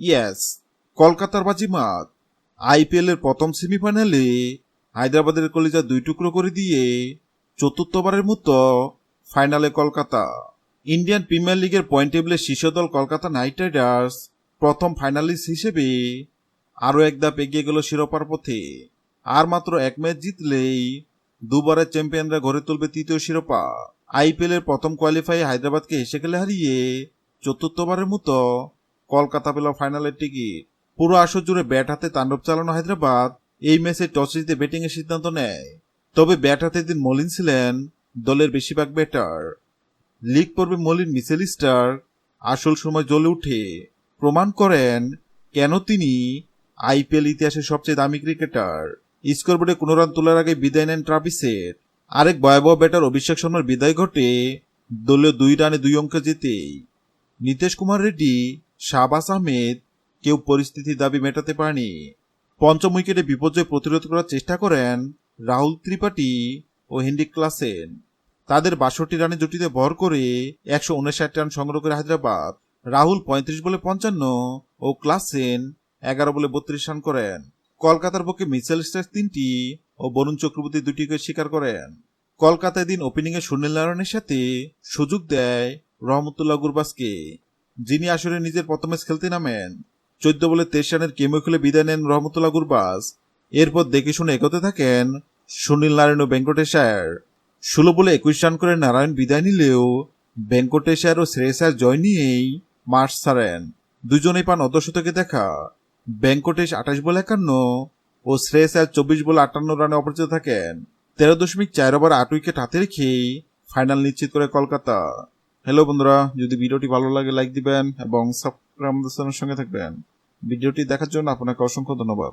Yes, কলকাতার বাজিমাত। IPL এর প্রথম সেমিফাইনালে হায়দ্রাবাদের কলিজা দুই টুকরো করে দিয়ে চতুর্থবারের মতো ফাইনালে কলকাতা। ইন্ডিয়ান প্রিমিয়ার লিগের পয়েন্ট টেবিলের শীর্ষ দল কলকাতা নাইট রাইডার্স প্রথম ফাইনালিস্ট হিসেবে আরও এক ধাপ এগিয়ে গেল শিরোপার পথে। আর মাত্র এক ম্যাচ জিতলেই দুবারের চ্যাম্পিয়নরা ঘরে তুলবে তৃতীয় শিরোপা। আইপিএল এর প্রথম কোয়ালিফাই হায়দ্রাবাদকে হেসে খেলে হারিয়ে চতুর্থবারের মতো কলকাতা পেল ফাইনালের টিকিট। পুরো আসর জুড়ে ব্যাট হাতে তাণ্ডব চালানো হায়দ্রাবাদ এই ম্যাচে টস জিতে ব্যাটিং এর সিদ্ধান্ত নেয়। তবে ব্যাট হাতে দিন মলিন ছিলেন দলের বেশিরভাগ ব্যাটার। লিগ পর্বে মলিন মিচেল স্টার্ক আসল সময় জ্বলে উঠে প্রমাণ করেন কেন তিনি আইপিএল ইতিহাসের সবচেয়ে দামি ক্রিকেটার। স্কোরবোর্ডে 15 রান তোলার আগে বিদায় নেন ট্রাভিসের। আরেক ভয়াবহ ব্যাটার অভিষেক শর্মার বিদায় ঘটে দলীয় 2 রানে 2 অঙ্ক জিতেই। নীতিশ কুমার রেড্ডি, শাহবাজ আহমেদ কেউ পরিস্থিতির দাবি মেটাতে পারেনি। পঞ্চম উইকেটে বিপর্যয় প্রতিরোধ করার চেষ্টা করেন রাহুল ত্রিপাঠী ও হেনরিক ক্লাসেন। তাদের 62 রানে জুটিতে ভর করে 159 রান সংগ্রহ করে হায়দ্রাবাদ। রাহুল 35 বলে 55 ও ক্লাসেন 11 বলে 32 রান করেন। কলকাতার পক্ষে মিচেল স্টার্ক 3টি ও বরুণ চক্রবর্তী 2টি উইকেট শিকার করেন। কলকাতায় দিন ওপেনিংয়ে সুনীল নারায়ণের সাথে সুযোগ দেয় রহমতুল্লাহ গুরবাজকে, যিনি আসলে নিজের প্রথম ম্যাচ খেলতে নামেন। 14 বলে 23 রানের কেমো খেলে বিদায় নেন রহমতুল্লাহ গুরবাজ। এরপর দেখে শুনে এগোতে থাকেন সুনীল নারায়ণ ও ভেঙ্কটেশ আয়ার। 16 বলে 21 রান করে নারায়ণ বিদায় নিলেও ভেঙ্কটেশ আয়ার ও শ্রেয়স আয়ার জয় নিয়েই মাঠ ছাড়েন। দুজনেই পান অর্ধশতকে দেখা। ভেঙ্কটেশ 28 বলে 51 ও শ্রেয়স আয়ার 24 বলে 58 রানে অপরাজিত থাকেন। 13.4 ওভার 8 উইকেট হাতে রেখেই ফাইনাল নিশ্চিত করে কলকাতা। হ্যালো বন্ধুরা, যদি ভিডিওটি ভালো লাগে লাইক দিবেন এবং সাবস্ক্রাইব আমাদের চ্যানেলের সঙ্গে থাকবেন। ভিডিওটি দেখার জন্য আপনাকে অসংখ্য ধন্যবাদ।